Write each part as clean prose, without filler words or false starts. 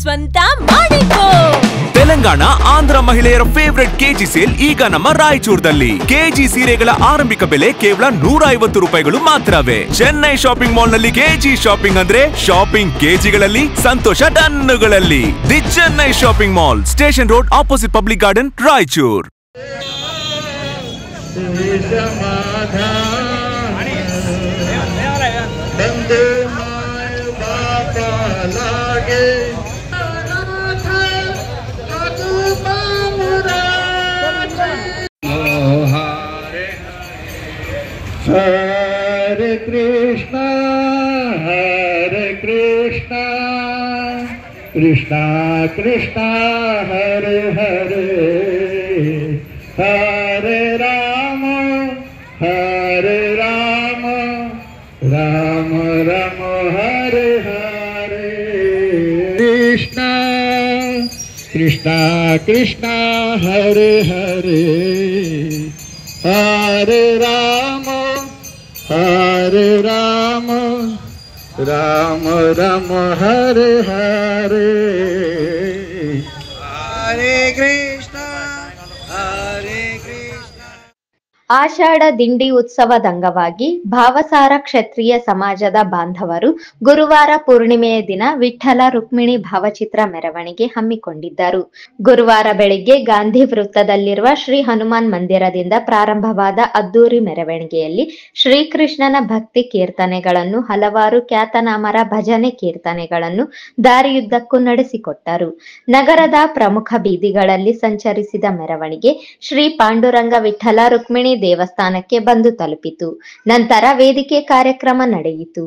ಸ್ವಂತ ಮಾಡಿಕೋ. ತೆಲಂಗಾಣ ಆಂಧ್ರ ಮಹಿಳೆಯರ ಫೇವರೆಟ್ ಕೆಜಿ ಸೇಲ್ ಈಗ ನಮ್ಮ ರಾಯಚೂರದಲ್ಲಿ. ಕೆಜಿ ಸೀರೆಗಳ ಆರಂಭಿಕ ಬೆಲೆ ಕೇವಲ 150 ರೂಪಾಯಿಗಳು ಮಾತ್ರವೇ. ಚೆನ್ನೈ ಶಾಪಿಂಗ್ ಮಾಲ್ ನಲ್ಲಿ ಕೆಜಿ ಶಾಪಿಂಗ್ ಅಂದ್ರೆ ಶಾಪಿಂಗ್ ಕೆಜಿಗಳಲ್ಲಿ, ಸಂತೋಷ ಟನ್ನುಗಳಲ್ಲಿ. The Chennai shopping mall, station road, opposite public garden, Raichur. Hare Krishna Krishna Krishna Hare Hare, Hare Ram Ram Ram Hare Hare. Krishna Krishna Krishna Hare Hare, Hare Ram Ram Ram Hare Hare. Hare Krishna Hare Krishna. ಆಷಾಢ ದಿಂಡಿ ಉತ್ಸವದ ಅಂಗವಾಗಿ ಭಾವಸಾರ ಕ್ಷತ್ರಿಯ ಸಮಾಜದ ಬಾಂಧವರು ಗುರುವಾರ ಪೂರ್ಣಿಮೆಯ ದಿನ ವಿಠ್ಠಲ ರುಕ್ಮಿಣಿ ಭಾವಚಿತ್ರ ಮೆರವಣಿಗೆ ಹಮ್ಮಿಕೊಂಡಿದ್ದರು. ಗುರುವಾರ ಬೆಳಿಗ್ಗೆ ಗಾಂಧಿ ವೃತ್ತದಲ್ಲಿರುವ ಶ್ರೀ ಹನುಮಾನ್ ಮಂದಿರದಿಂದ ಪ್ರಾರಂಭವಾದ ಅದ್ದೂರಿ ಮೆರವಣಿಗೆಯಲ್ಲಿ ಶ್ರೀಕೃಷ್ಣನ ಭಕ್ತಿ ಕೀರ್ತನೆಗಳನ್ನು, ಹಲವಾರು ಖ್ಯಾತನಾಮರ ಭಜನೆ ಕೀರ್ತನೆಗಳನ್ನು ದಾರಿಯುದ್ದಕ್ಕೂ ನಡೆಸಿಕೊಟ್ಟರು. ನಗರದ ಪ್ರಮುಖ ಬೀದಿಗಳಲ್ಲಿ ಸಂಚರಿಸಿದ ಮೆರವಣಿಗೆ ಶ್ರೀ ಪಾಂಡುರಂಗ ವಿಠ್ಠಲ ರುಕ್ಮಿಣಿ ದೇವಸ್ಥಾನಕ್ಕೆ ಬಂದು ತಲುಪಿತು. ನಂತರ ವೇದಿಕೆ ಕಾರ್ಯಕ್ರಮ ನಡೆಯಿತು.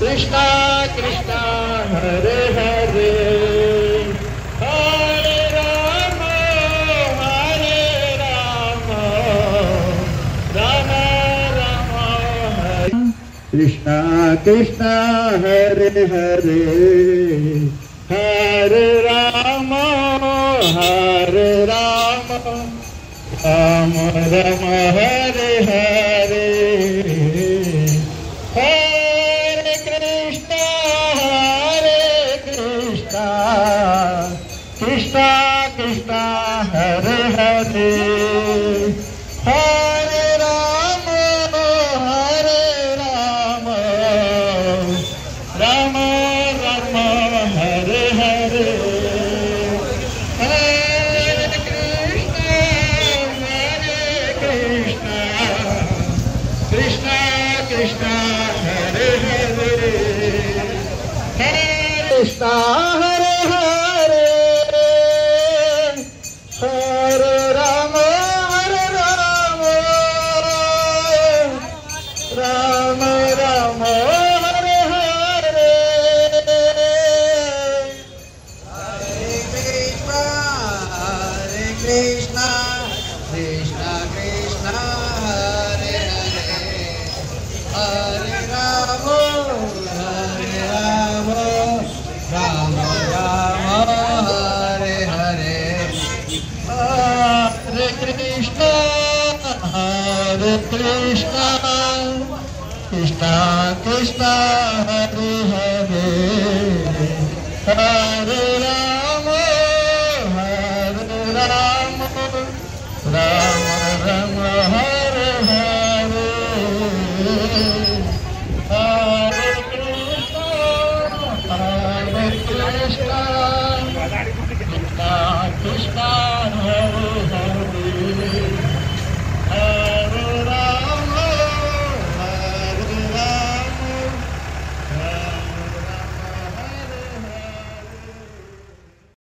कृष्णा कृष्णा हरे हरे, हरे राम राम राम हरे. कृष्णा कृष्णा हरे हरे, हरे राम राम राम हरे हरे. कृष्णा कृष्णा हरे हरे, हरे राम राम राम हरे हरे. हरे कृष्णा कृष्णा कृष्णा हरे हरे, हरे कृष्णा हरे हरे, हरे राम राम राम हरे हरे. हरे कृष्णा कृष्णा कृष्णा हरे हरे, हरे राम राम राम हरे हरे. हरे कृष्णा कृष्णा कृष्णा